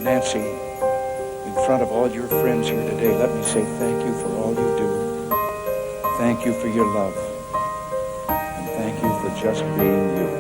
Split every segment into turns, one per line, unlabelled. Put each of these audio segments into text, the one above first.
Nancy, in front of all your friends here today, let me say thank you for all you do. Thank you for your love. And thank you for just being you.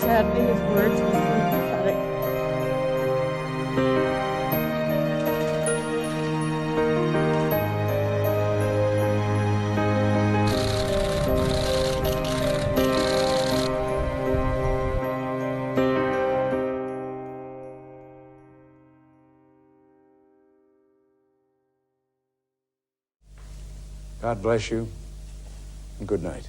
Sadly, his words were pathetic.
God bless you, and good night.